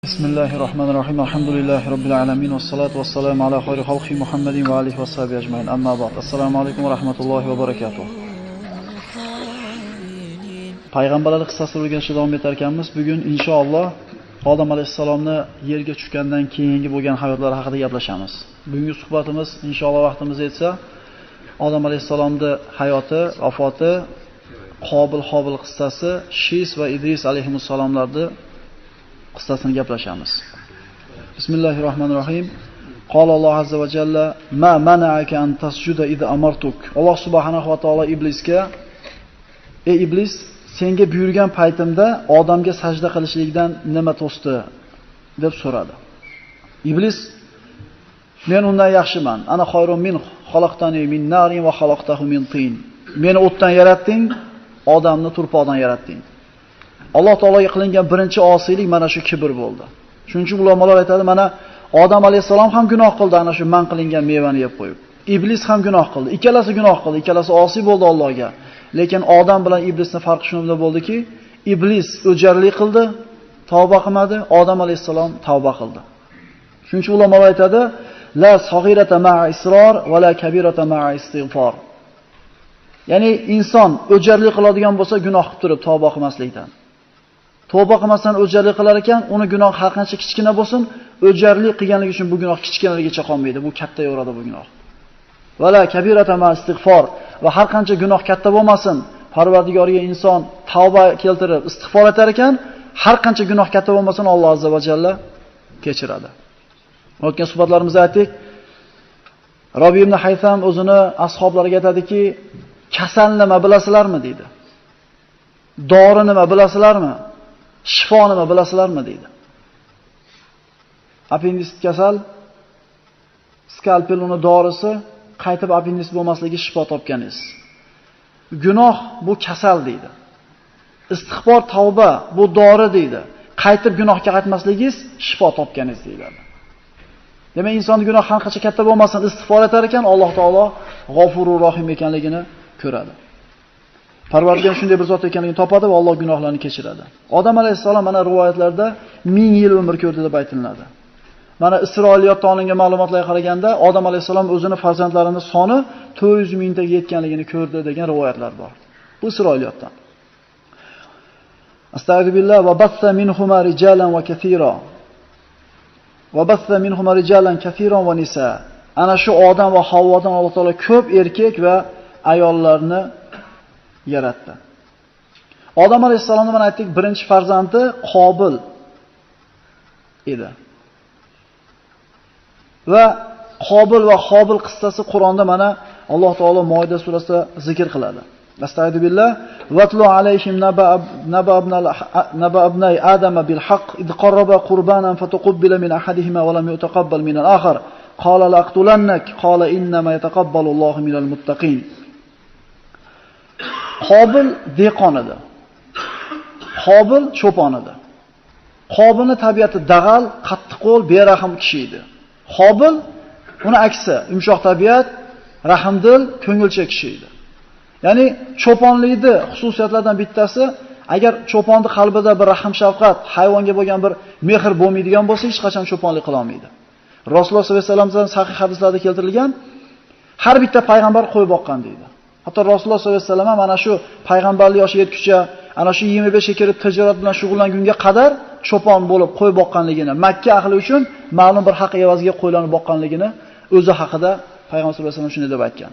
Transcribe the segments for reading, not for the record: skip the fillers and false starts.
Bismillahirrahmanirrahim. Alhamdulillahi robbil alamin vassalatu vassalamu ala xayri xalqi Muhammadin va alihi va sahbihi ajmain. Amma ba'd. Assalomu alaykum va rahmatullohi va barakatuh. Payg'ambarlar qissasini o'rganishda davom etar ekanmiz. Bugun inshaalloh Odam alayhisalomni yerga tushgandan keyingi bo'lgan hayotlari haqida gaplashamiz. Bugungi suhbatimiz inshaalloh vaqtimiz yetsa Odam alayhisalomning hayoti, vafoti, Qobil qissasi, Shis va Idris alayhimussalomlarning qissasini gaplashamiz. Bismillahirrohmanirrohim. Qala Alloh azza va jalla: "Ma mana'aka an tasjuda id amartuk." Alloh subhanahu va taolo iblisga: "Ey iblis, senga buyurgan paytimda odamga sajda qilishlikdan nima to'sdi?" deb so'radi. Iblis: "Men undan yaxshiman. Ana xayrun min xalaqtani min narin va xalaqtahu min tin." Meni o'tdan yaratding, odamni turpoqdan yaratding. Alloh taologa qilingan birinchi osiylik mana shu kibr bo'ldi. Shuning uchun ulamolar aytadi, mana Odam alayhisalom ham gunoh qildi, ana shu man qilingan mevani yeb qo'yib. Iblis ham gunoh qildi. Ikkalasi gunoh qildi, ikkalasi osiy bo'ldi Allohga. Lekin Odam bilan iblisning farqi shunda bo'ldiki, iblis o'jarlik qildi, tavba qilmadi, Odam alayhisalom tavba qildi. Shuning uchun ulamolar aytadi, la saghirata ma'a isror va la kabirata ma'a istig'for. Ya'ni inson o'jarlik qiladigan bo'lsa, gunoh qilib turib tavba qilmaslikdan. Tavba qilmasdan o'jarlik qilar ekan, uni gunoh har qancha kichkina bo'lsin, o'jarlik qilganligi uchun bu gunoh kichkinaligicha qolmaydi, bu kattayaveradi bu gunoh. Vala kabirata ma istig'for, va har qancha gunoh katta bo'lmasin, Parvardigoriga inson tavba keltirib istig'for etar ekan, har qancha gunoh katta bo'lmasin, Alloh azza va jalla kechiradi. O'tgan suhbatlarimizda aytdik, Robi ibn Haytham o'zini ashablariga aytadiki, kasal nima bilasizlarmi deydi. Dori nima bilasizlarmi? Shifo nima bilasizlarmi deydi. Appendisit kasal, skalpel uni dorisi, qaytib appendisit bo'lmasligi shifo topganingiz. Gunoh bu kasal deydi. Istig'for, tavba bu dori deydi. Qaytib gunohga qaytmasligingiz shifo topganingiz deyiladi. Demak, insonning gunohi har qancha katta bo'lmasin, istig'for etar ekan, Alloh taolo G'ofurur Rohim ekanligini ko'radi. Parvardigor shunday bir zot ekanligini topadi va Alloh gunohlarni kechiradi. Odam alayhisalom mana rivoyatlarda 1000 yil umr ko'rdi deb aytiladi. Mana Isroiliyotdan olingan ma'lumotlarga qaraganda Odam alayhisalom o'zini farzandlarining soni 400 mingtaga yetganligini ko'rdi degan rivoyatlar bor. Bu Isroiliyotdan. Astagfirullah va bassa minhuma rijalan va kathira. Va bassa minhuma rijalan kathiran va nisa. Ana shu Odam va Havvodan Alloh taolo ko'p erkak va ayollarni yaratdi. Odam alayhisalomni mana aytdik, birinchi farzandi Qobil edi. Va Qobil va Qobil qissasi Qur'onda mana Alloh taolo Moida surasida zikr qiladi. Astagfirullah vatlu alayhim naba ibnay adama bil haqq id qarraba qurbanan fatuqbila min ahadihima wa lam yutaqabbal min al-akhar qala laqtulannak qala inna ma yataqabbalu Allohu minal muttaqin. Qobil dehqon edi. Qobil cho'pon edi. Qobilning tabiati dag'al, qattiqqo'l, berahm kishi edi. Qobil uni aksi, yumshoq tabiat, rahmdil, ko'ngilcha kishi edi. Ya'ni cho'ponlikni xususiyatlaridan bittasi, agar cho'ponning qalbida bir rahm shafqat, hayvonga bo'lgan bir mehr bo'lmaydigan bo'lsa, hech qachon cho'ponlik qila olmaydi. Rasululloh sollallohu alayhi vasallamdan sahih hadislarda keltirilgan, har bitta payg'ambar qo'y boqqan deydi. Hatto Rasululloh sollallohu alayhi vasallam mana shu payg'ambarlik yoshiga yetguncha, ana shu 25 ga kirib tijorat bilan shug'ullangunga qadar cho'pon bo'lib qo'y boqqanligini, Makka ahli uchun ma'lum bir haq evaziga qo'ylarni boqqanligini o'zi haqida payg'ambar sollallohu alayhi vasallam shunday deb aytgan.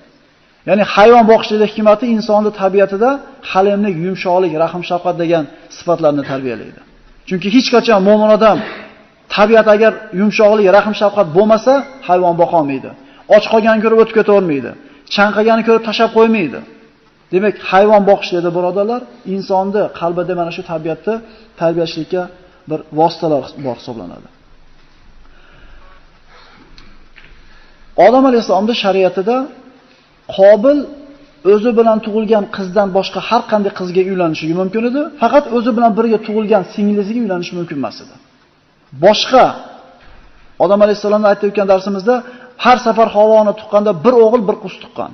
Ya'ni hayvon boqishlik hikmati insonning tabiatida halimlik, yumshoqlik, rahm shafqat degan sifatlarni tarbiyalaydi. Chunki hech qachon mo'min odam tabiat agar yumshoqlik, rahm shafqat bo'lmasa, hayvon boqa olmaydi. Och qolgan ko'rib o'tib ketavermaydi. Chanqagani ko'rib tashab qo'ymaydi. Demak, hayvon boqishlikda birodarlar, insonni qalbida mana shu tabiatni tarbiyalashlikka bir vositalar bor hisoblanadi. Odam alayhisolamning shariatida Qobil o'zi bilan tug'ilgan qizdan boshqa har qanday qizga uylanishi mumkin edi, faqat o'zi bilan birga tug'ilgan singlisiga uylanishi mumkin emas edi. Boshqa Odam alayhisolamni aytib o'tgan darsimizda har safar Havvoni tuqqanda bir o'g'il, bir qiz tuqqan.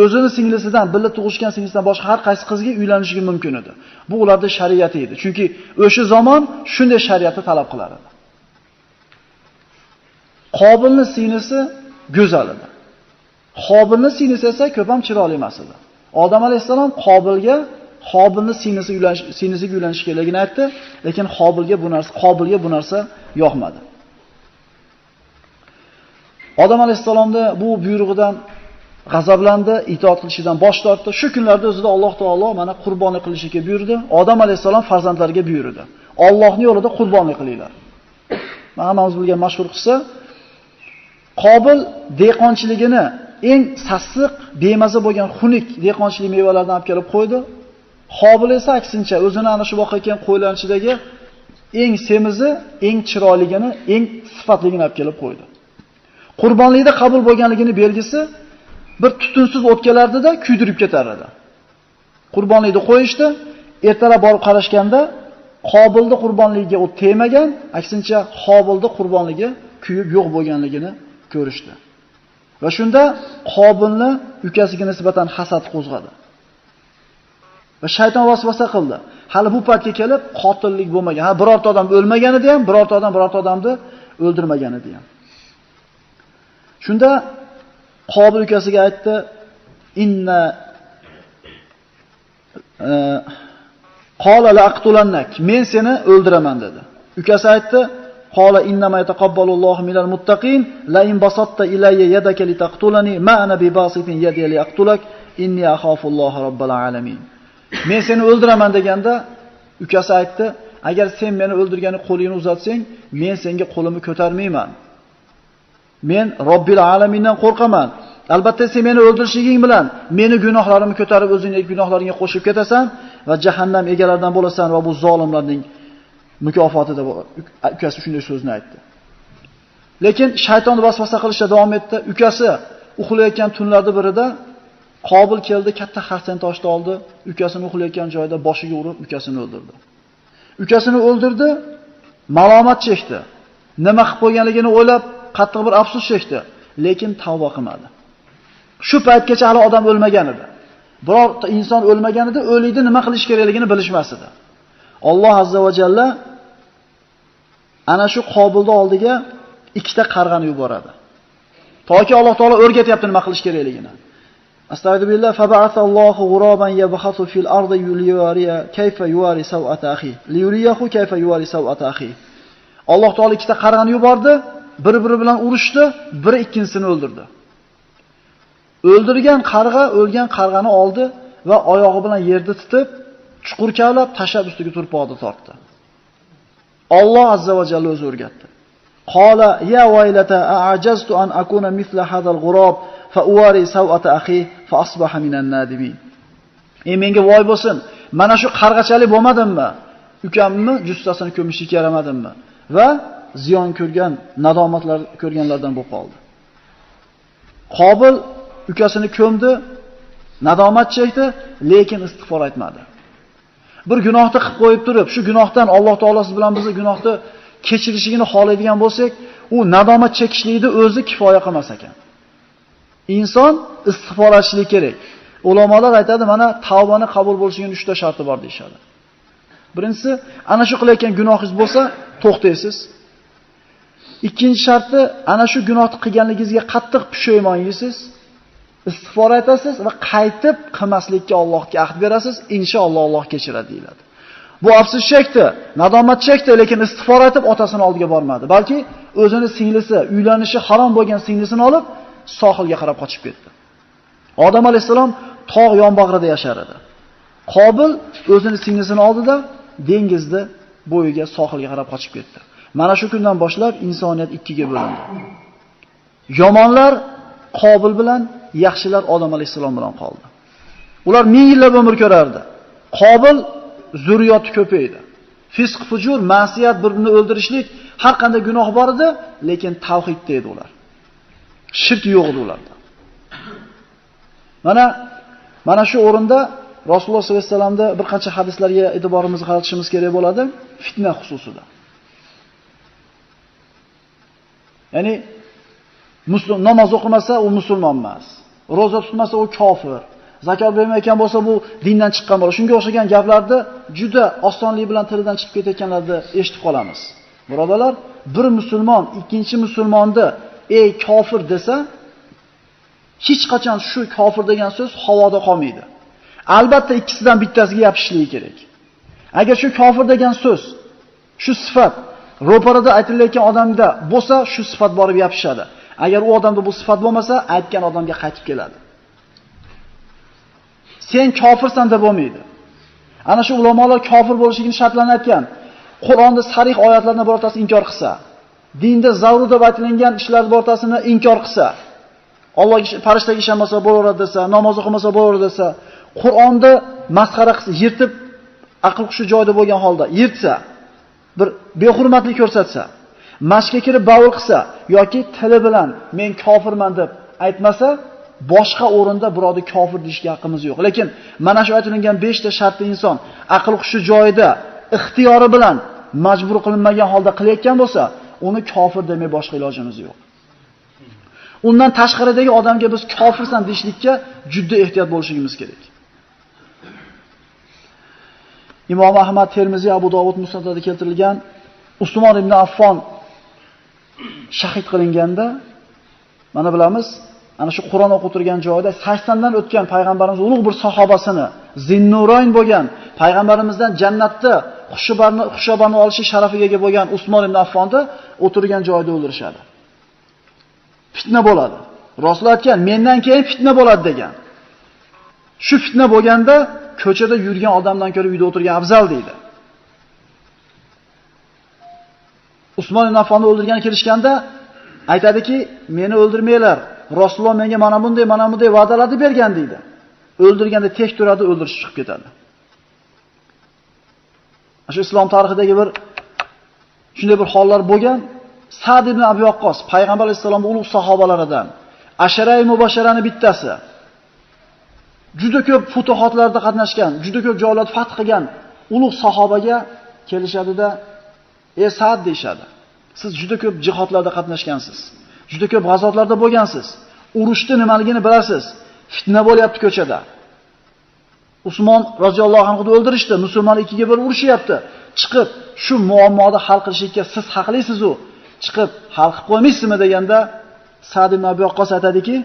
o'zini singlisidan, birga tug'ishgan singlisidan boshqa har qaysi qizga uylanishi mumkin edi. Bu ularning shariati edi. Chunki o'sha zamon shunday shariatni talab qilar edi. Qobilning singlisi go'zal edi. Qobilning singlisi esa ko'p ham chiroyli emas edi. Odam alayhisalom Qobilning singlisiga uylanish kerakligini aytdi, lekin Qobilga bu narsa yoqmadi. Odam alayhisalomning bu buyrug'idan g'azablandi, itoat qilishidan bosh tortdi. Shu kunlarda o'zida Alloh taolo mana qurbonlik qilishga buyurdi. Odam alayhisalom farzandlariga buyurdi. Allohning yo'lida qurbonlik qilinglar. Hammamiz bilgan mashhur qissa. Qobil dehqonchiligini eng sassiq, bemaza bo'lgan xunuk dehqonchilik mevalardan olib kelib qo'ydi. Qobil esa aksincha o'zini ana shu boqayotgan qo'ylarning ichidagi eng semizi, eng chiroyligini, eng sifatligini olib kelib qo'ydi. Qurbonlikda qabul bo'lganligini belgisi bir tutunsiz o'tkalardida kuydirib ketar edi. Qurbonlikni qo'yishdi, ertalab borib qarashganda Qobilning qurbonligiga o't tegmagan, aksincha Qobilning qurbonligi kuyib yo'q bo'lganligini ko'rishdi. Va shunda Qobilni ukasiga nisbatan hasad qo'zg'adi. Va shayton vasvasa qildi. Hali bu paytga kelib qotillik bo'lmagan. Birorta odam o'lmagan edi ham, birorta odamni o'ldirmagan edi ham. Shunda Qobil ukasiga aytdi: "Qala la aqtulannak." Men seni o'ldiraman dedi. Ukasi aytdi: "Qala innama yataqabbalullohu minal muttaqin, la in basatta ilayya yadaka litaqtulani ma ana bibasitin yadi li aqtulak, inni axafulloha robbal alamin." Men seni o'ldiraman deganda ukasi aytdi: "Agar sen meni o'ldirgani qo'lingni uzatsang, men senga qo'limni ko'tarmayman. Men Robbil alamindan qo'rqaman. Albatta sen meni o'ldirishing bilan meni gunohlarimni ko'tarib o'zingning gunohlaringga qo'shib ketasan va jahannam egalaridan bo'lasan va bu zolimlarning mukofoti deb ukasi shunday so'zni aytdi. Lekin shayton vasvasa qilishda davom etdi. Ukasi uxlayotgan tunlarda birida Qobil keldi, katta xarsan toshni oldi, ukasini uxlayotgan joyida boshiga urib ukasini o'ldirdi. Ukasini o'ldirdi, malomat chekdi. Nima qilib qo'yganligini o'ylab qattiq bir afsus chekdi, lekin tavba qilmadi. Shu paytgacha hali odam o'lmagan edi. Birorta inson o'lmagan edi, o'likni nima qilish kerakligini bilishmas edi. Alloh azza va jalla ana shu Qobilning oldiga ikkita qarg'ani yuboradi. Toki Alloh taolo o'rgatyapti nima qilish kerakligini. Astagfirullah faba'athallohu g'uraban yabhasu fil ardi liyuriya kayfa yuwari sawata akhi. Liyuriyahu kayfa yuwari sawata akhi. Alloh taolo ikkita qarg'ani yubordi, bir-biri bilan urushdi, biri ikkinchisini o'ldirdi. O'ldirgan qarg'a o'lgan qarg'ani oldi va oyog'i bilan yerda tutib, chuqur kavlab tashlab ustiga turpoqni tortdi. Alloh azza va jalla o'zi o'rgatdi. Qala ya waylata a'jaztu an akuna mithla hadal g'urab fa uwari sawata akhi fa asbaha minan nadimin. Menga voy bo'lsin, mana shu qarg'achalik bo'lmadimmi? Ukamni jussasini ko'mishga yaramadimmi? Va ziyon ko'rgan, nadomatlar ko'rganlardan bo'lib qoldi. Qobil ukasini ko'mdi, nadomat chekdi, lekin istig'for aytmadi. Bir gunohni qilib qo'yib turib, shu gunohdan Alloh taolasi bilan bizni gunohni kechirishligini xohlaydigan bo'lsak, u nadomat chekishlikni o'zi kifoya qilmas ekan. Inson istig'for aytishlik kerak. Ulamolar aytadi, mana tavbani qabul bo'lishining 3 ta sharti bor deyshadi. Birinchisi, ana shu qilayotgan gunohingiz bo'lsa, to'xtaysiz. Ikkinchi sharti, ana shu gunohni qilganligingizga qattiq pushaymon yeysiz. Istig'for aytasiz va qaytib qilmaslikka Allohga ahd berasiz, inshaalloh Alloh kechiradi deyiladi. Bu afsus chekdi, nadomat chekdi, lekin istig'for aytib otasini oldiga bormadi. Balki o'zini singlisi, uylanishi harom bo'lgan singlisini olib sohilga qarab qochib ketdi. Odam alayhisalom tog' yonbag'rida yashar edi. Qobil o'zini singlisini oldida dengizni bo'yiga sohilga qarab qochib ketdi. Mana shu kundan boshlab insoniyat ikkiga bo'lindi. Yomonlar Qobil bilan, yaxshilar Odam alayhisalom bilan qoldi. Ular 1000 yillab umr ko'rardi. Qobil zurriyoti ko'paydi. Fisq, fujur, ma'siyat, birini o'ldirishlik, har qanday gunoh bor edi, lekin tavhidda edi ular. Shirk yo'q edi ularda. Mana shu o'rinda Rasululloh sollallohu alayhi vasallamda bir qancha hadislarga e'tiborimizni qaratishimiz kerak bo'ladi, fitna xususida. Ya'ni namoz o'qimasa, u musulmon emas. roza tutmasa u kofir, zakot bermayotgan bo'lsa bu dindan chiqqan bo'lar. Shunga o'xshagan gaplarni juda osonlik bilan tilidan chiqib ketayotganlarni eshitib qolamiz. Birodalar, bir musulmon ikkinchi musulmonni ey kofir desa, hech qachon shu kofir degan so'z havoda qolmaydi. Albatta ikkisidan bittasiga yopishishligi kerak. Agar shu kofir degan so'z, shu sifat ro'parada aytilayotgan odamda bo'lsa, shu sifat borib yopishadi. Agar u odamda bu sifat bo'lmasa, aytgan odamga qaytib keladi. Sen kofirsan deb bo'lmaydi. Ana shu ulamolar kofir bo'lishligini shartlarini aytgan. Qur'onda sarih oyatlarni birortasini inkor qilsa, dinda zarur deb aytilgan ishlar birortasini inkor qilsa, Allohga, farishtaga ishonmasa bo'laveradi desa, namoz o'qimasa bo'laveradi desa, Qur'onni masxara qilsa, yirtib aql hushi joyida bo'lgan holda yirtsa, bir behurmatlik ko'rsatsa, mashqqa kirib bavul qilsa yoki tili bilan men kofirman deb aytmasa, boshqa o'rinda birovni kofir deyishga haqqimiz yo'q. Lekin mana shu aytilgan 5 ta shartli inson aql hushi joyida, ixtiyori bilan majbur qilinmagan holda qilayotgan bo'lsa, uni kofir demay boshqa ilojimiz yo'q. Undan tashqaridagi odamga biz kofirsan deyishlikka juda ehtiyot bo'lishimiz kerak. Imom Ahmad, Termiziy, Abu Dovud musnadida keltirilgan Usmon ibn Affon shahid qilinganda, mana bilamiz, ana shu Qur'on o'qib turgan joyda 80 dan o'tgan payg'ambarimiz ulug' bir sahobasini, Zinnurayn bo'lgan, payg'ambarimizdan jannatda xushobarni olishi sharafiga ega bo'lgan Usmon ibn Affonni o'tirgan joyda o'ldirishadi. Fitna bo'ladi. Rasul aytgan, mendan keyin fitna bo'ladi degan. Shu fitna bo'lganda ko'chada yurgan odamdan ko'ra uyda o'tirgan afzal deydi. Usmon ibn Affonni o'ldirgani kelishganda aytadiki, meni o'ldirmanglar. Rasululloh menga mana bunday va'dalarni bergan deydi. O'ldirganda tek turadi, o'ldirib chiqib ketadi. Shu islom tarixidagi bir shunday bir hollar bo'lgan. Sa'd ibn Abi Waqqos, payg'ambar alayhisolamning ulug' sahobalaridan, Asharai mubasharani bittasi. Juda ko'p futuhotlarda qatnashgan, juda ko'p joylarda fath qilgan ulug' sahobaga kelishadida, "Ey Sa'd" deyshadi. Siz juda ko'p jihodlarda qatnashgansiz. Juda ko'p g'azotlarda bo'lgansiz. Urushda nimaligini bilasiz. Fitna bo'lyapti ko'chada. Usmon roziyallohu anhu o'ldirishdi, musulmon ikkiga bo'lib urushyapti. Chiqib shu muammoni hal qilishga siz haqlisiz-ku. Chiqib hal qilib qo'ymaysizmi deganda Sa'd ibn Abi Waqqos aytadiki,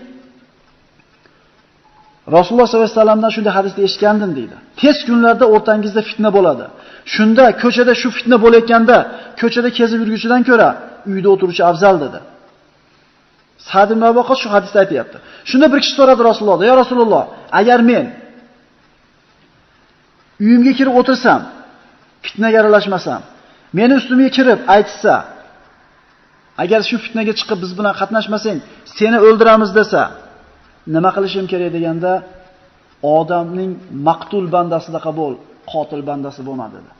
Rasululloh sollallohu alayhi vasallamdan shunday hadisni eshitgandim deydi. Tez kunlarda o'rtangizda fitna bo'ladi. Shunda ko'chada shu fitna bo'layotganda, ko'chada kezib yurguchidan ko'ra uyda o'tiruvchi afzal dedi. Sa'd ibn Abi Waqqos shu hadisda aytayapti. Shunda bir kishi so'radi Rasulullohdan, "Ya Rasululloh, agar men uyimga kirib o'tirsam, fitnaga aralashmasam, meni ustimga kirib aytsa, agar shu fitnaga chiqib biz bilan qatnashmasang, seni o'ldiramiz desa, nima qilishim kerak?" deganda, "Odamning maqtul bandasidaqa bo'l, qotil bandasi bo'lma" dedi.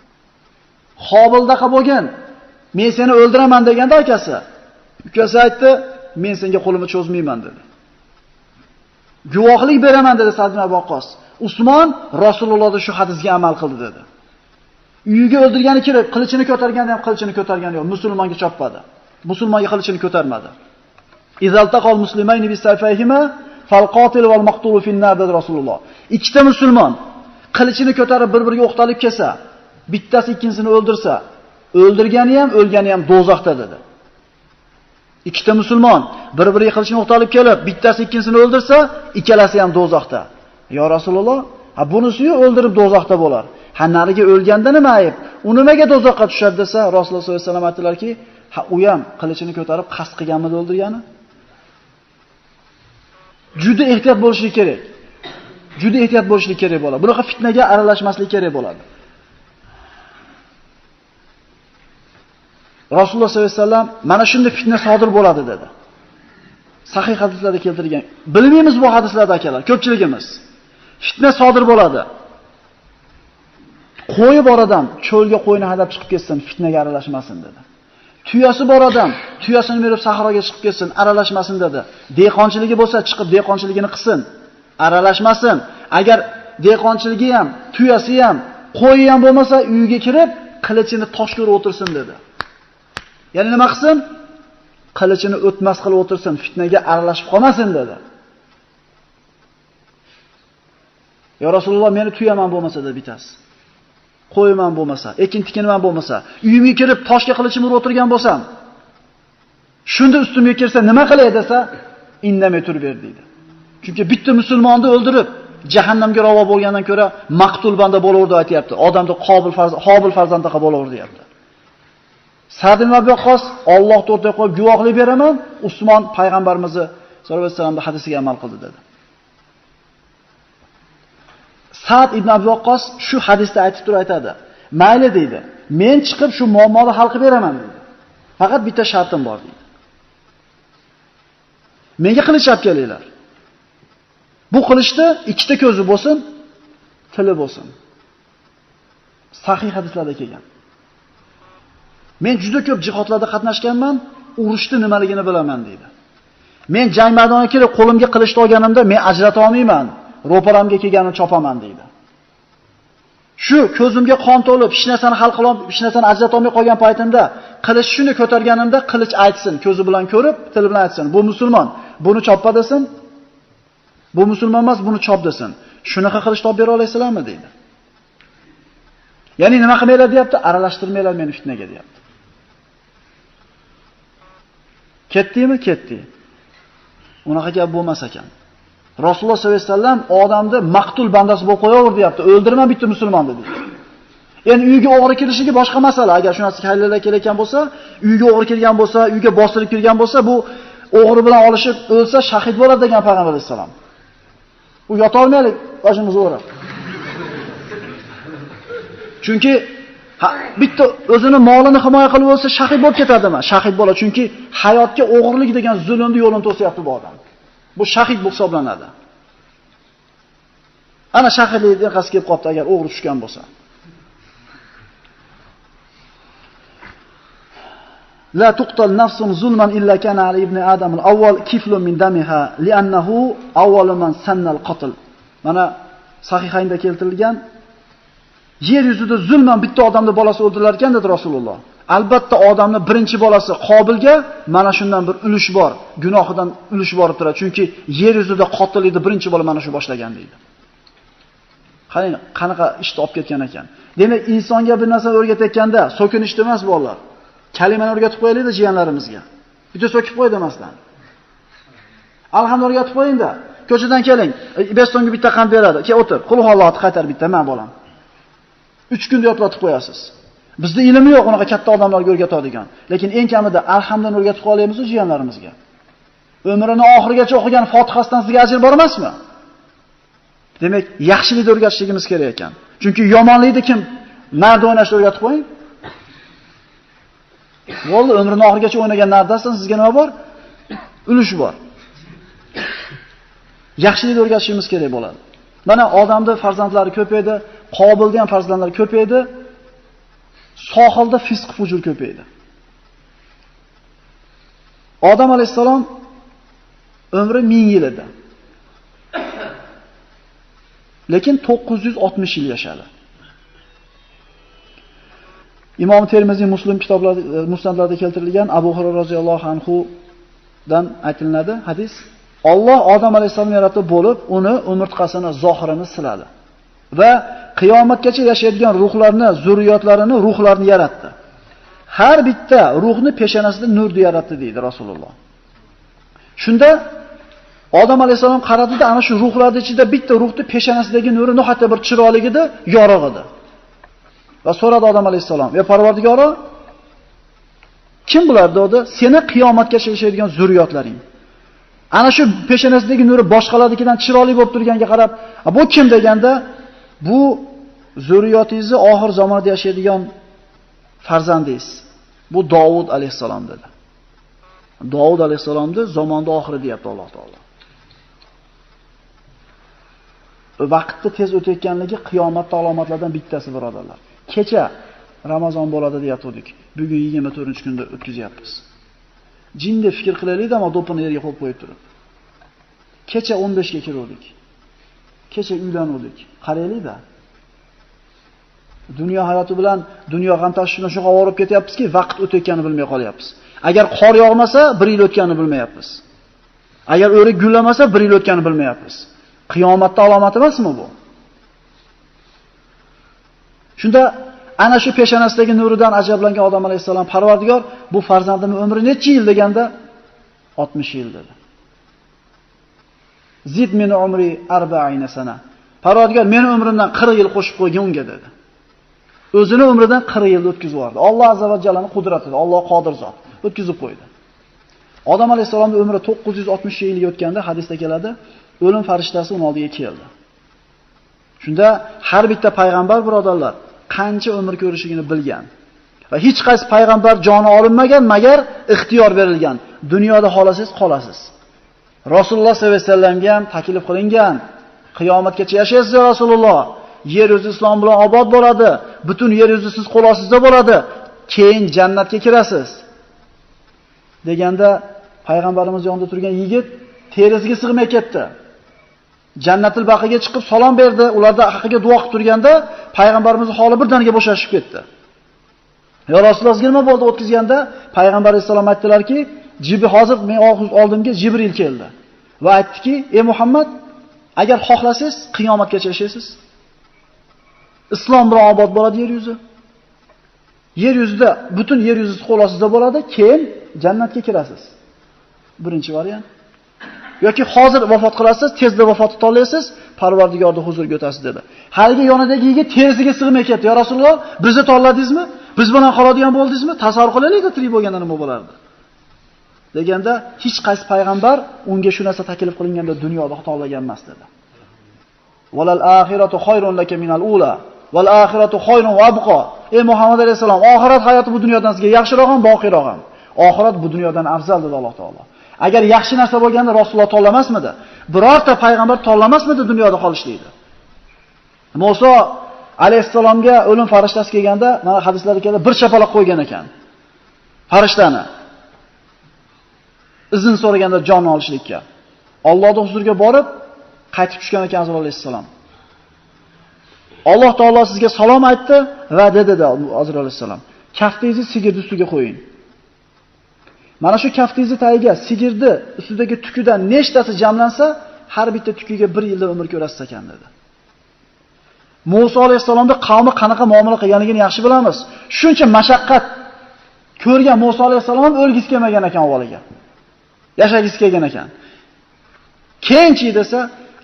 Qobildaqa bo'lgan, "Men seni o'ldiraman" deganda akasi, ukasi aytdi, "Men senga qo'limni cho'zmayman" dedi. "Guvohlik beraman" dedi Sa'd ibn Abi Waqqos. Usmon Rasulullohning shu hadisga amal qildi dedi. Uyiga o'ldirgani kirib, qilichini ko'targanda ham qilichini ko'targani yo'q, musulmonga chopmadi. Musulmonga qilichini ko'tarmadi. "Izaltaqal muslimayni bisayfayhima falqatil val maqtul fin-nar" dedi Rasululloh. Ikkita musulmon qilichini ko'tarib bir-biriga o'qtalib kelsa, bittasi ikkinchisini o'ldirsa, o'ldirgani ham, o'lgani ham do'zaxda dedi. Ikkita musulmon bir-biriga qilichini o'qtalib kelib, bittasi ikkinchisini o'ldirsa, ikkalasi ham do'zaxda. "Ya Rasululloh, bunisi-yu o'ldirib do'zaxda bo'lar. Ha nariga o'lganda nima ayb? U nimaga do'zaxga tushadi?" desa, Rasululloh sollallohu alayhi vasallam aytdilarki, "Ha u ham qilichini ko'tarib qasd qilganmidi o'ldirgani?" Juda ehtiyot bo'lishlik kerak. Juda ehtiyot bo'lishlik kerak bo'ladi. Bunaqa fitnaga aralashmaslik kerak bo'ladi. Rasululloh sollallohu alayhi vasallam mana shunday fitna sodir bo'ladi dedi. Sahih hadislarda keltirilgan. Bilmaymiz bu hadislarda akalar, ko'pchiligimiz. Fitna sodir bo'ladi. Qo'yi bor odam cho'lga qo'yni hadab chiqib ketsin, fitnaga aralashmasin dedi. Tuyasi bor odam tuyasini berib sahroga chiqib ketsin, aralashmasin dedi. Dehqonchiligi bo'lsa chiqib dehqonchiligini qilsin, aralashmasin. Agar dehqonchiligi ham, tuyasi ham, qo'yi ham bo'lmasa, uyiga kirib qilichini tosh ko'rib o'tirsin dedi. Ya'ni nima qilsin? Qilichini o'tmas qilib o'tirsin, fitnaga aralashib qolmasin dedi. "Ya Rasululloh, meni tuyaman bo'lmasa" dedi bitasi. "Qo'yman bo'lmasa, ekin tikinman bo'lmasa, uyimga kirib toshga qilichim urib o'tirgan bo'lsam, shunda ustimga kelsa nima qilay desa, indamay turib ber" dedi. Chunki bitta musulmonni o'ldirib jahannamga ravo bo'lgandan ko'ra maqtul banda bo'laverdi aytayapti. Odamni Qobil farzandaqa bo'laverdi deyapti. Sa'd ibn Abi Waqqos Alloh o'rtaga qo'yib guvohlik beraman, Usmon payg'ambarimizni sollallohu alayhi vasallamning hadisiga amal qildi dedi. Sa'd ibn Abi Waqqos shu hadisda aytib turib aytadi. Mayli deydi. Men chiqib shu muammoni hal qilib beraman dedi. Faqat bitta shartim bor dedi. Menga qilich olib kelinglar. Bu qilichda ikkita ko'zi bo'lsin, tili bo'lsin. Sahih hadislarda kelgan. Men juda ko'p jihodlarda qatnashganman, urushni nimaligini bilaman deydi. Men jang maydoniga kelib qo'limga qilich olganimda men ajrata olmayman. Ro'paramga kelganini chopaman deydi. Shu ko'zimga qon to'lib, hech narsani hal qilib, hech narsani ajrata olmay qolgan paytimda qilich shuni ko'targanimda qilich aytsin, ko'zi bilan ko'rib, tili bilan aytsin. Bu musulmon, buni choppa desin. Bu musulmon emas, buni chop desin. Shunaqa qilich topib bera olasizlarmi deydi. Ya'ni nima qilmaylar deyapti? Aralashtirmaylar meni fitnaga deyapti. Ketdimi? Ketdi. Unaqa gap bo'lmas ekan. Rasululloh sollallohu alayhi vasallam odamni maqtul bandasi bo'lib qo'yaver deyapti. O'ldirma bitta musulmonni dedi. Endi uyga o'g'ri kelishligi boshqa masala. Agar shu narsa haylallar kelayotgan bo'lsa, uyga o'g'ri kelgan bo'lsa, uyga bostirib kirgan bo'lsa, bu o'g'ri bilan olishib o'lsa shahid bo'ladi degan payg'ambar vasallam. U yota olmaylik, boshimiz o'rab. Chunki bitta o'zini molini himoya qilib o'lsa shahid bo'lib ketadimi? Shahid bo'ladi, chunki hayotga o'g'irlik degan zulmni yo'lini to'syapti bu odam. Bu shahid bu hisoblanadi. Ana shahidlik deqasiga kelib qopti agar o'g'ri tushgan bo'lsa. La tuqtal nafsun zulman illa kana ali ibn Adam al-awwal kiflun min damiha li'annahu awwalu man sanna al-qatl. Mana sahihaynda keltirilgan yer yuzida zulman bitta odamning bolasi o'ldilar ekan dedi Rasululloh. Albatta odamning birinchi bolasi Qobilga mana shundan bir ulush bor, gunohidan ulush borib turadi. Chunki yer yuzida qotillikni birinchi bola mana shu boshlagan deydi. Qarang, qanaqa ishni olib ketgan ekan. Demak, insonga bir narsa o'rgatayotganda so'kinishdi emas bolalar. Kalimani o'rgatib qo'yaylik-da jiyanlarimizga. Bitta so'kib qo'y demasdan. Alhamdulillah o'rgatib qo'ying-da. Ko'chadan keling, 5 so'mga bitta qand beradi. Kel o'tir, qulhuvallohni qaytar bitta, men bolam. 3 kunda yodlatib qo'yasiz. Bizda ilmi yo'q unaqa katta odamlarga o'rgatadigan. Lekin eng kamida alhamdulillah o'rgatib qolaymiz jiyanlarimizga. Umrining oxirigacha o'qigan Fotihasidan sizga ajr bor emasmi? Demak, yaxshilikni o'rgatishimiz kerak ekan. Chunki yomonlikni kim narda o'ynashni o'rgatib qo'ying. Bo'ldi, umrining oxirigacha o'ynagan nardasan sizga nima bor? Ulush bor. Yaxshilikni o'rgatishimiz kerak bo'ladi. Mana odamning farzandlari ko'paydi, Qobilda ham farzandlar ko'paydi. Sohilda fisq fujur ko'paydi. Odam alayhisalom umri 1000 yil edi. Lekin 960 yil yashadi. Imom Termiziy Muslim kitoblarida, musnadlarda keltirilgan Abu Hurayra roziyallohu anhu dan aytiladi hadis. Alloh Odam alayhisalomni yaratib bo'lib, uni umurtqasini, zohirini siladi va qiyomatgacha yashaydigan ruhlarni, zurriyotlarini, ruhlarni yaratdi. Har bitta ruhni peshonasida nurni yaratdi deydi Rasululloh. Shunda Odam alayhisalom qaradida ana shu ruhlarning ichida bitta ruhni peshonasidagi nuri nihoyatda bir chiroyli edi, yorug' edi. Va so'radi Odam alayhisalom: "Ey Parvardigoro, kim bular?" dedi. "Seni qiyomatgacha yashaydigan zurriyotlaring." Ana shu peshonasidagi nuri boshqalarnikidan chiroyli bo'lib turganiga qarab, "Bu kim?" deganda, "Bu zurriyotingizni oxir zamonda yashaydigan farzandingiz. Bu Davud alayhisalom" dedi. Davud alayhisalomni zamonda oxiri deyapti Alloh taolo. Vaqtni tez o'tayotganligi qiyomat alomatlaridan bittasi birodarlar. Kecha Ramazon bo'ladi deyatdik. Bugun 24-kunda o'tkazyapmiz. Jinda fikr qilaylik-da, ammo do'pini yerga qo'yib qo'yib turib. Kecha 15 ga kirdik. Kecha uylandik. Qaraylik-da. Dunyo hayoti bilan dunyo g'am tashvishini shu qavorib ketyapmizki, vaqt o'tayotganini bilmay qolyapmiz. Agar qor yog'masa, 1 yil o'tganini bilmayapmiz. Agar o'rik gullamasa, 1 yil o'tganini bilmayapmiz. Qiyomatning alomati emasmi bu? Shunda ana shu peshonasidagi nuridan ajablangan odam alayhisalom, Parvardigor, bu farzandimning umri necha yil deganda 60 yil dedi. Zid min umri 40 sana. Parvardigor, meni umrimdan 40 yil qo'shib qo'ygin unga dedi. O'zini umridan 40 yil o'tkazib yubordi. Alloh azza va jallaning qudratida, Alloh qodir zot o'tkazib qo'ydi. Odam alayhisalomning umri 960 yilga o'tganda hadisda keladi, o'lim farishtasi uning oldiga keldi. Shunda har bitta payg'ambar birodarlar qancha umr ko'rishligini bilgan va hech qaysi payg'ambar joni olinmagan magar ixtiyor berilgan. Dunyoda xolasangiz qolasiz. Rasululloh sollallohu alayhi vasallamga ham taklif qilingan, qiyomatgacha yashaysiz ya Rasululloh. Yer yuzi islom bilan obod bo'ladi. Butun yer yuzi siz qo'l ostingizda bo'ladi. Keyin jannatga kirasiz. Deganda payg'ambarimiz yonida turgan yigit terisiga sig'may ketdi. Jannatul baqiga chiqib salom berdi. Ularda haqiga duo qilib turganda payg'ambarimizning holi birdaniga bo'shashib ketdi. Ya Rasululloh nima bo'ldi o'tkazganda payg'ambar alayhisalom aytdilarki, hozir men oldimga Jibril keldi va aytdiki, "Ey Muhammad, agar xohlasangiz qiyomatgacha yashaysiz. Islom bilan obod bo'ladi yer yuzi. Yer yuzida butun yer yuzi qo'l ostida bo'ladi, keyin jannatga kirasiz." Birinchi variant. Yoki hozir vafot qilasiz, tezda vafot etolasiz, Parvardigorning huzuriga o'tasiz dedi. Haligi yonidagi yigit terisiga sig'may ketdi. "Ya Rasululloh, bizni tanladingizmi? Biz bilan qoladigan bo'ldingizmi? Tasavvur qilaylik, tirik bo'lganda nima bo'lardi?" Deganda hech qaysi payg'ambar unga shu narsa taklif qilinganda dunyoda xatolagan emas dedi. "Valal axiratu xoyrun laka minal ula, val axiratu xoyrun va abqa." Ey Muhammad alayhisalom, oxirat hayoti bu dunyodan sizga yaxshiroq ham, boqiroq ham. Oxirat bu dunyodan afzal dedi Alloh taolo. Agar yaxshi narsa bo'lganda Rasululloh tanlamasmidi? Birorta payg'ambar tanlamasmidi dunyoda qolishlikni? Musa alayhisalomga o'lim farishtasi kelganda, mana hadislarda keladi, bir chapaloq qo'ygan ekan. Farishtani izn so'raganda jon olishlikka. Allohning huzuriga borib, qaytib tushgan ekan Azroil alayhisalom. Alloh taolo sizga salom aytdi va dedi Azroil alayhisalom, "Kaftingizni sigirni ustiga qo'ying." Mana shu kaftingizni tagiga sigirni ustidagi tukidan nechtasi jamlansa, har bitta tukiga 1 yilda umr ko'rasiz ekan dedi. Musa alayhisalomning qavmi qanaqa muomala qilganligini yaxshi bilamiz. Shuncha mashaqqat ko'rgan Musa alayhisalom ham o'lgisi kelmagan ekan avvaliga. Yashagisi kelgan ekan. Keyinchi desa,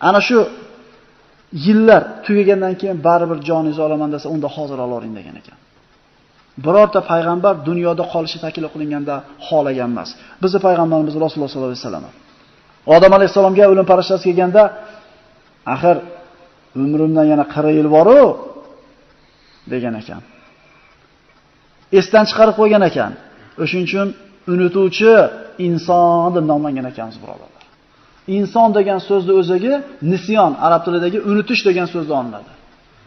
ana shu yillar tugagandan keyin baribir joningizni olaman desa, unda hozir olavering degan ekan. Birorta payg'ambar dunyoda qolishi taklif qilinganda xolagan emas. Bizning payg'ambarimiz Rasululloh sollallohu alayhi vasallam. Odam alayhisalomga o'lim farishtasi kelganda, "Axir umrimdan yana 40 yil bor-ku" degan ekan. Esdan chiqarib qo'ygan ekan. O'shuning uchun unutuvchi inson deb nomlangan ekanmiz, birodarlar. Inson degan so'zni o'ziga nisyon, arab tilidagi unutish degan so'zdan olinadi.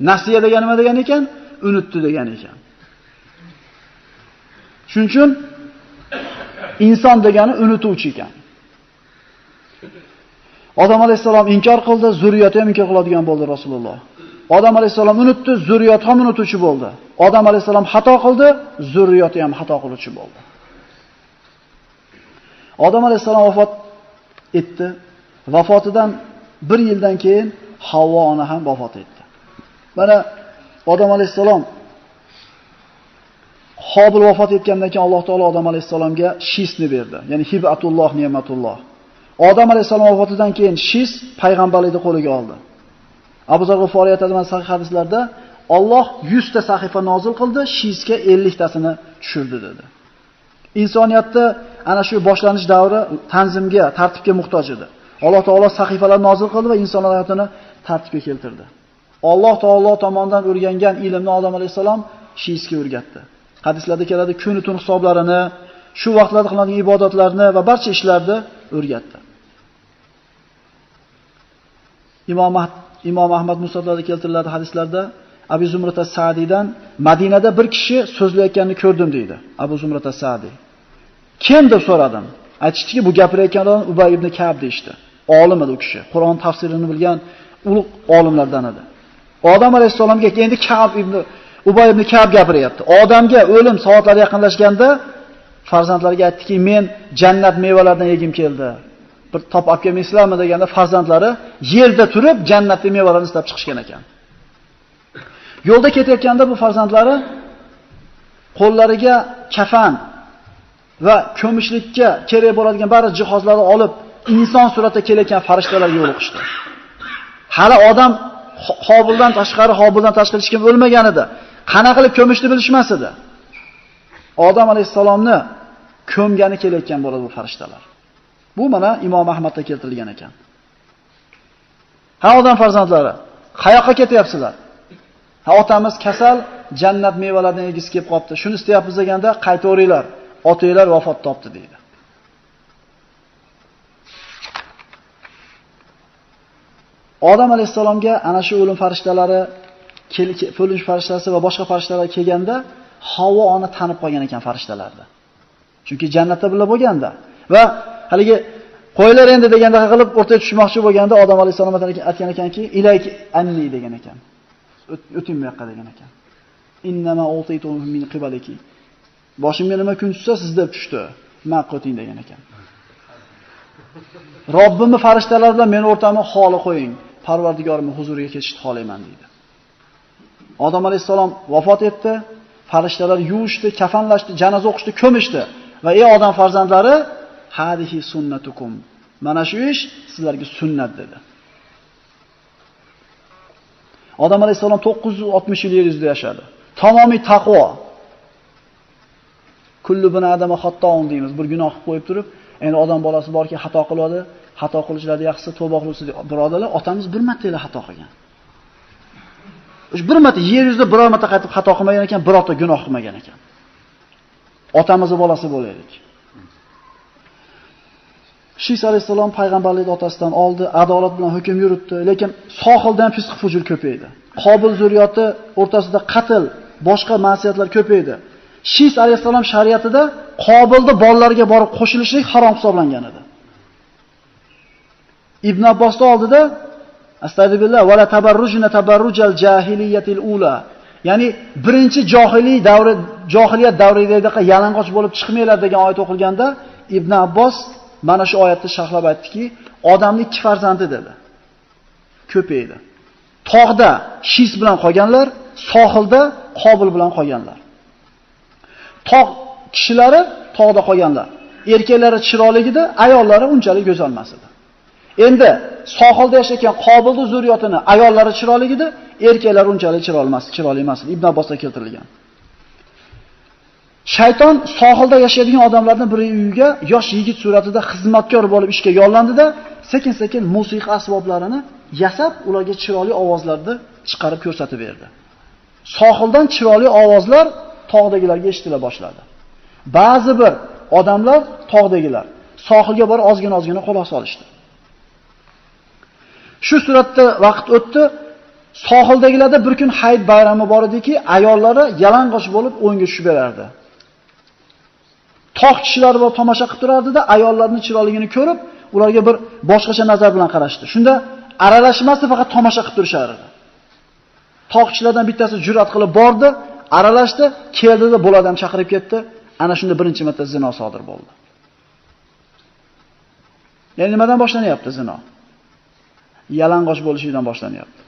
Nasiya degani nima degan ekan? Unutdi degan ekan. Shuning uchun inson degani unutuvchi ekan. Odam alayhisalom inkor qildi, zurriyati ham inkor qiladigan bo'ldi Rasululloh. Odam alayhisalom unutdi, zurriyati ham unutuvchi bo'ldi. Odam alayhisalom xato qildi, zurriyati ham xato qiluvchi bo'ldi. Odam alayhisalom vafot etdi. Vafotidan 1 yildan keyin Havvo ona ham vafot etdi. Mana Odam alayhisalom Qobil vafot etgandan keyin Alloh taolo Odam alayhisalomga Shisni berdi. Ya'ni hibatulloh, ne'matulloh. Odam alayhisalom vafotidan keyin Shis payg'ambarlikni qo'liga oldi. Abu Zar G'iforiy aytadigan sahih hadislarda Alloh 100 ta sahifa nozil qildi, Shisga 50 tasini tushirdi dedi. Insoniyatda ana shu boshlanish davri tanzimga, tartibga muhtoj edi. Alloh taolo sahifalar nozil qildi va insonlar hayotini tartibga keltirdi. Alloh taolo tomonidan o'rgangan ilmni Odam alayhisalom Shisga o'rgatdi. Hadislarda keladi, kuni tun hisoblarini, shu vaqtlarda qiladigan ibodatlarni va barcha ishlarni o'rgatdi. Imom Ahmad Musnadlarda keltiriladi hadislarda Abu Zumrat as-Sa'diydan Madinada bir kishi so'zlayotganini ko'rdim deydi. Abu Zumrat as-Sa'diy. Kim deb so'radim. Aytishdiki, bu gapirayotgan odam Ubay ibn Ka'b deydi. Olim edi u kishi. Qur'on tafsirini bilgan ulug' olimlardan edi. Odam alayhisalomga endi Ubay ibn Ka'b gapiryapti. Odamga o'lim soatlari yaqinlashganda farzandlariga aytdiki, "Men jannat mevalaridan yegim keldi. Bir top olib kelmaysizlarmi?" deganda farzandlari yerda turib jannatning mevalarini istab chiqishgan ekan. Yo'lda ketayotganda bu farzandlari qo'llariga kafan va ko'mishlikka kerak bo'ladigan barcha jihozlarni olib, inson suratida kelayotgan farishtalarga yo'liqishdi. Hali odam Qobildan tashqari hech kim o'lmagan edi. Qana qilib ko'mishni bilishmas edi. Odam alayhisalomni ko'mgani kelayotgan bo'ladi bu farishtalar. Bu mana Imom Ahmadda keltirilgan ekan. Ha odam farzandlari, qayoqqa ketyapsizlar? Ha otamiz kasal, jannat mevalaridan yegisi kelib qopti. Shuni istayapmiz deganda qaytaveringlar. Otanglar vafot topdi deydi. Odam alayhisalomga ana shu o'lim farishtalari, o'lim farishtasi va boshqa farishtalar kelganda Havvo ona tanib qolgan ekan farishtalarni. Chunki jannatda birga bo'lganda va haligi qo'ylar endi deganda qilib o'rtaga tushmoqchi bo'lganda Odam alayhisalom aytgan ekanki, ilayk anni degan ekan. O'ting bu yoqqa degan ekan. Innama utaytum min qibaliki. Boshimga nima kun tushsa sizda tushdi. Men qo'ting degan ekan. Robbimni farishtalar bilan meni o'rtamga xoli qo'ying. Parvardigorimning huzuriga ketishni xohlayman deydi. Odam alayhisalom vafot etdi. Farishtalar yuvishdi, kafanlashdi, janoza o'qishdi, ko'mishdi va ey odam farzandlari, hadihi sunnatukum. Mana shu ish sizlarga sunnat dedi. Odam alayhisalom 960 yil yer yuzida yashadi. Tamomiy taqvo. Kullu bin adama xattoun deymiz. Bir gunoh qilib qo'yib turib, endi odam bolasi borki xato qiladi, xato qilishlarida yaxshisi tavba qilsin deb birodarlar, otamiz bir marta xato qilgan. Bir marta yer yuzida biror marta qaytib xato qilmagan ekan, birorta gunoh qilmagan ekan. Otamizning bolasi bo'laylik. Shis alayhisalom payg'ambarlikni otasidan oldi, adolat bilan hukm yuritdi, lekin sohildan fisq fujur ko'paydi. Qobil zurriyoti o'rtasida qatl, boshqa ma'siyatlar ko'paydi. Shis alayhisalom shariatida Qobilni bolalariga borib qo'shilishlik harom hisoblangan edi. Ibn Abbosning oldida astagfirullah va la tabarrujna tabarrujal jahiliyatil ula. Ya'ni birinchi johiliyat davridagi yalang'och bo'lib chiqmanglar degan oyat o'qilganda Ibn Abbos mana shu oyatni sharhlab aytdiki, odamning ikki farzandi dedi. Ko'paydi. Tog'da Shis bilan qolganlar, sohilda Qobil bilan qolganlar. Tog' kishilari tog'da qolganlar. Erkaklari chiroyligida, ayollari unchalik go'zal emas edi. Endi sohilda yashagan Qobilning zurriyotini ayollari chiroyligida, erkaklari unchalik chiroyli emas. Ibn Abbosda keltirilgan. Shayton sohilda yashaydigan odamlarning bir uyiga yosh yigit suratida xizmatkor bo'lib ishga yollandida, sekin-sekin musiqa asboblarini yasab, ularga chiroyli ovozlarni chiqarib ko'rsatib berdi. Sohildan chiroyli ovozlar tog'dagilarga eshitila boshladi. Ba'zi bir odamlar tog'dagilar sohilga borib ozgina quloq solishdi. Shu suratda vaqt o'tdi. Sohildagilarda bir kun hayit bayrami bor ediki, ayollari yalang'och bo'lib o'yinga tushib berardi. Tog' kishilari bo'lib tomosha qilib turardi-da, ayollarning chiroyligini ko'rib, ularga bir boshqacha nazar bilan qarashdi. Shunda aralashmasdi, faqat tomosha qilib turishar edi. Tog' kishilardan bittasi jur'at qilib bordi, aralashdi, keldida bo'ladam chaqirib ketdi. Ana shunda birinchi marta zino sodir bo'ldi. Ya'ni nimadan boshlanyapti zino? Yalang'och bo'lishidan boshlanyapti.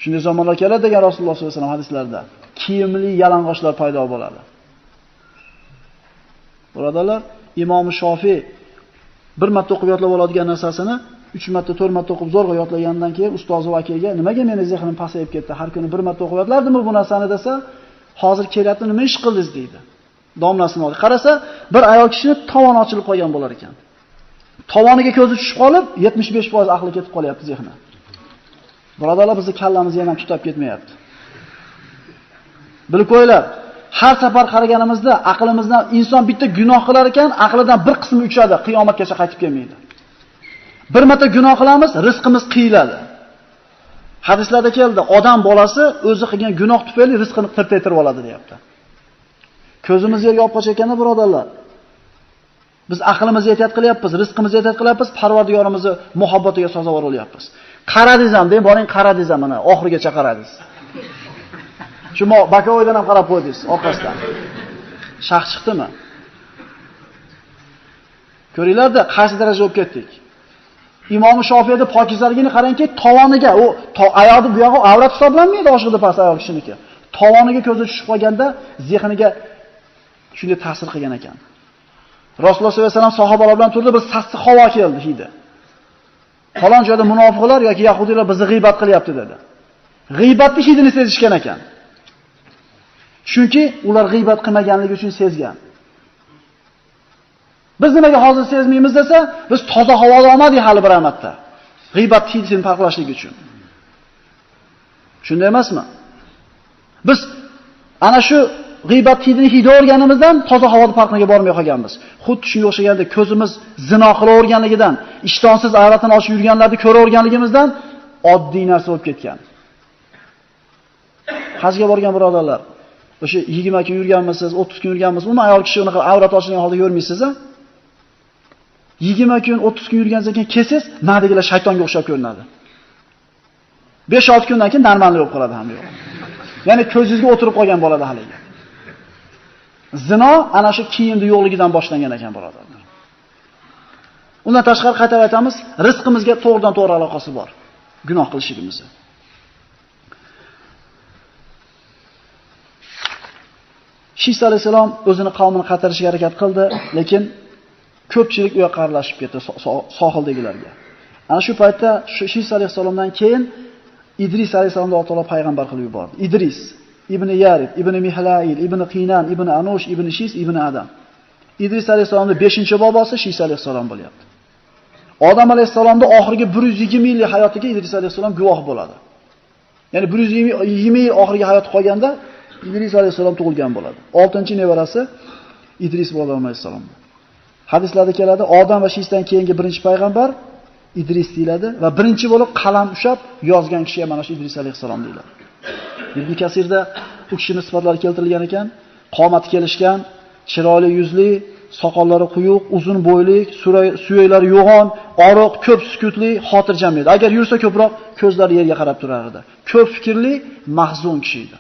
Shunday zamonlar keladi degan Rasululloh sollallohu alayhi vasallam hadislarida. Kiyimli yalang'ochlar paydo bo'ladi. Birodarlar, Imom Shofiy bir marta o'qib yotlab oladigan narsasini 3 marta, 4 marta o'qib zo'rg'a yotlagandan keyin ustozi va akaga nimaga meni zehnim pasayib ketdi? Har kuni bir marta o'qib yotlardimmi bu narsani desa, hozir kelyapti, nima ish qildingiz deydi. Domlasini oldi. Qarasa, bir ayol kishini tovoni ochilib qolgan bo'lar ekan. Tovoniga ko'zi tushib qolib, 75% aqli ketib qolyapti zehni. Birodarlar, bizning kallamiz ham tutab ketmayapti. Bilib qo'yinglar, har safar qaraganimizda aqlimizdan inson bitta gunoh qilar ekan, aqlidan bir qismi uchadi, qiyomatgacha qaytib kelmaydi. Bir marta gunoh qilamiz, rizqimiz qiyiladi. Hadislarda keldi, odam bolasi o'zi qilgan gunoh tufayli rizqini tirtaytirib oladi, deyapti. Ko'zimiz yerga olib qochayotganda birodarlar, biz aqlimizni ehtiyot qilyapmiz, rizqimizni ehtiyot qilyapmiz, Parvardigorimizning muhabbatiga sazovor bo'lyapmiz. Qaradingiz ham, deng, boring qaradingiz ham mana oxirigacha qaradingiz. Shu Bakovoydan ham qarab qo'ydingiz orqasidan. Shax chiqdimi? Ko'ringlar-da, qaysi daraja olib ketdik. Imom Shofiyda pokizaligini qarangki, tovoniga, u oyoqni bu yog'i avrat hisoblanmaydi, oshiqda past ayol kishiniki. Tovoniga ko'zi tushib qolganda zehniga shunday ta'sir qilgan ekan. Rasululloh sollallohu alayhi vasallam sahobalar bilan turdi, bir sassiq havo keldi hidi. Falon joyda munofiqlar yoki yahudiylar bizni g'iybat qilyapti dedi. G'iybatni hidini sezishgan ekan. Chunki ular g'iybat qilmaganligi uchun sezgan. Biz nimaga hozir sezmaymiz desa, biz toza havoda olmadik hali bir amatda. G'iybat hidini farqlashlik uchun. Shunday emasmi? Biz ana shu g'iybat hidini hidi o'rganimizdan toza havoda farqiga bormay qolganmiz. Xuddi shunga o'xshaganda ko'zimiz zino qilaverganligidan, ishtonsiz avratini ochib yurganlarni ko'raverganligimizdan oddiy narsa bo'lib ketgan. Hajga borgan birodarlar, o'sha 20 kun yurganmisiz, 30 kun yurganmisiz, umuman ayol kishi unaqa avrat ochilgan holda ko'rmaysiz-a? 20 kun, 30 kun yurganingizdan keyin kelsangiz, nadigilar shaytonga o'xshab ko'rinadi. 5-6 kundan keyin normalniy bo'lib qoladi ham yo'q. Ya'ni ko'zingizga o'tirib qolgan bo'ladi haligi. Zino ana shu kiyimni yo'qligidan boshlangan ekan birodarlar. Undan tashqari qayta aytamiz, rizqimizga to'g'ridan-to'g'ri aloqasi bor. Gunoh qilishimizni. Shis alayhisalom o'zini qavmini qaytarishga harakat qildi, lekin ko'pchilik u yoqqa aralashib ketdi sohildagilarga. Ana shu paytda Shis alayhisalomdan keyin Idris alayhisalomni Alloh taolo payg'ambar qilib yubordi. Idris ibn Yarib, ibn Mihlail, ibn Qinan, ibn Anush, ibn Shis, ibn Adam. Idris alayhisalomning 5-bobosi Shis alayhisalom bo'lyapti. Odam alayhisalomning oxirgi 120 yillik hayotiga Idris alayhisalom guvoh bo'ladi. Ya'ni 120 yil oxirgi hayot qolganda Idris alayhisalom tug'ilgan bo'ladi. 6-nevarasi Idris alayhisalom. Hadislarda keladi, Odam va Shisdan keyingi birinchi payg'ambar Idris deyiladi va birinchi bo'lib qalam ushlab yozgan kishiga mana shu Idris alayhisalom deyiladi. Ibn Kasirda u kishining sifatlari keltirilgan ekan, qomati kelishgan, chiroyli yuzli, soqollari quyuq, uzun bo'yli, suyaklari yo'g'on, oriq, ko'p sukutli, xotirjam edi. Agar yursa ko'proq ko'zlari yerga qarab turar edi. Ko'p fikrli, mahzun kishi edi.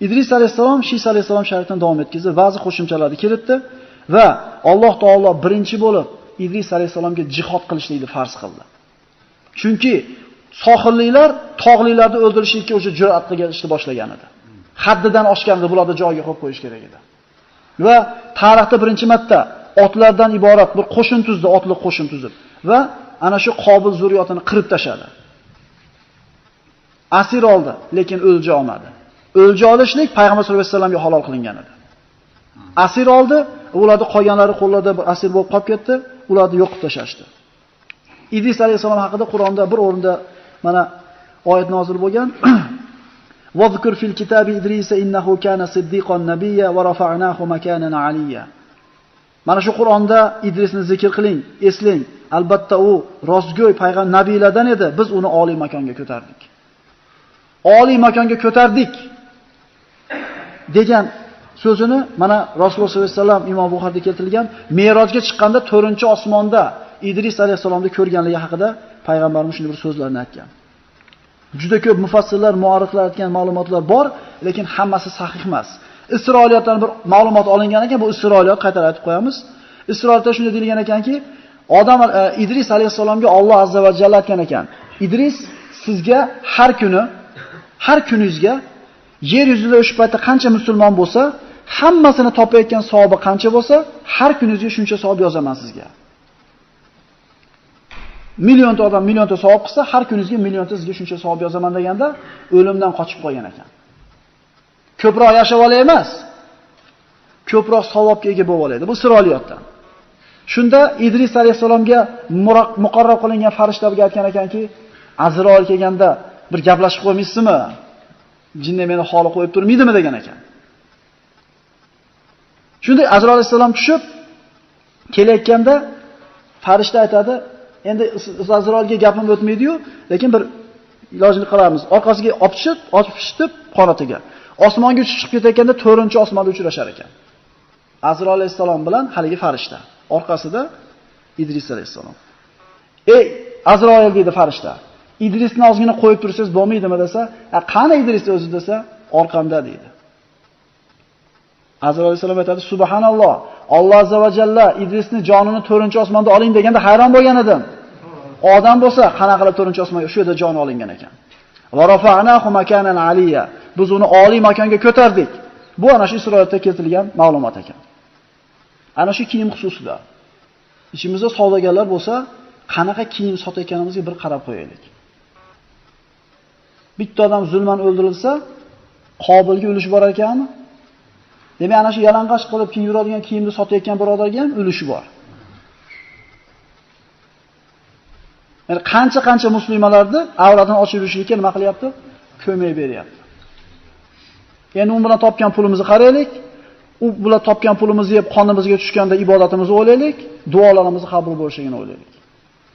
Idris alayhisalom Shis alayhisalom shariatini davom etkazdi, ba'zi qo'shimchalarni kiritdi va Alloh taolo birinchi bo'lib Idris alayhisalomga jihad qilishlikni farz qildi. Chunki sohilliklar tog'lilarni o'ldirishlikka o'sha jur'at qilishni boshlagan edi. Haddidan oshganda bularni joyiga qo'yib qo'yish kerak edi. Va tarixda birinchi marta otlardan iborat bir qo'shin tuzdi, otliq qo'shin tuzib va ana shu Qobil zurriyotini qirib tashladi. Asir oldi, lekin o'lja olmadi. O'lja olishlik payg'ambar sollallohu alayhi vasallamga halol qilingan edi. Asir oldi, ularni qolganlari qo'llarda bir asir bo'lib qolib ketdi, ularni yo'qib tashlashdi. Idris alayhisalom haqida Qur'onda bir o'rinda mana oyat nozil bo'lgan. Vazkur fil kitabi Idris innahu kana siddiqan nabiyya va rafa'nahu makanan aliyya. Mana shu Qur'onda Idrisni zikr qiling, eslang. Albatta u rostgo'y payg'ambar nabiylardan edi. Biz uni oliy makonga ko'tardik. Oliy makonga ko'tardik degan so'zini mana Rasululloh sollallohu alayhi vasallam Imom Buxoriyda keltirilgan Me'rojga chiqqanda 4-osmonda Idris alayhisalomni ko'rganligi haqida payg'ambarimiz shunday bir so'zlarni aytgan. Juda ko'p mufassirlar, muarrixlar aytgan ma'lumotlar bor, lekin hammasi sahih emas. Isroiliyotdan bir ma'lumot olingan ekan, bu Isroiliyot qaytarib aytib qo'yamiz. Isroiliyotda shunday deyilgan ekanki, Idris alayhisalomga Alloh azza va jalla aytgan ekan. Idris sizga har kuningizga yer yuzida o'sha paytda qancha musulmon bo'lsa, hammasini topayotgan savobi qancha bo'lsa, har kuningizga shuncha savob yozaman sizga. Millionta odam millionta savob qilsa, har kuningizga millionta sizga shuncha savob yozaman deganda o'limdan qochib qolgan ekan. Ko'proq yashab olay emas, ko'proq savobga ega bo'lib olaydi. Bu Isroiliyotdan. Shunda Idris alayhisalomga muqarrab qilingan farishtalarga aytgan ekanki, Azroil kelganda bir gaplashib qo'ymaysizmi? Jinni meni holi qo'yib turmaydimi degan ekan. Shunda Azroil alayhisalom tushib kelayotganda farishta aytadi, endi Azroilga gapim o'tmaydi-yu, lekin bir ilojini qilamiz. Orqasiga opishib qonatiga. Osmonga uchib chiqib ketayotganda 4-osmonda uchrashar ekan. Azroil alayhisalom bilan haligi farishta. Orqasida Idris alayhisalom. "Ey Azroil" dedi farishta. "Idrisni ozgina qo'yib tursangiz bo'lmaydimi?" desa, "Qani Idris o'zi?" desa, "Orqamda" deydi. Azroil alayhisalom aytadi, "Subhanalloh, Alloh azza va jalla Idrisni jonini 4-osmonda oling deganda hayron bo'lgan edim. Odam bo'lsa, qanaqa qilib 4-osmonga shu yerda jon olingan ekan. Va rafa'nahu makanan aliyya. Biz uni oliy makonga ko'tardik. Bu ana shu suratda keltirilgan ma'lumot ekan. Ana shu kiyim xususida. Ishimizda savdogarlar bo'lsa, qanaqa kiyim sotayotganimizga bir qarab qo'yaylik. Bitta odam zulman o'ldirilsa, Qobilga ulush bor ekanmi? Demak, ana shu yalang'och qilib kiyib yuradigan kiyimni sotayotgan birodarga ham ulushi bor. Yani qancha musulmonlarni avratini ochib yurishlikka nima qilyapti? Ko'mak beryapti. Endi u bilan topgan pulimizni qaraylik. U bilan topgan pulimizni yeb qonimizga tushganda ibodatimizni o'ylaylik, duolarimiz qabul bo'lishini o'ylaylik.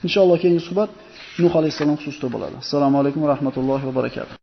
Inshaalloh keyingi suhbat Nuh alayhisalom xususida bo'ladi. Assalomu alaykum va rahmatullohi va barakatuh.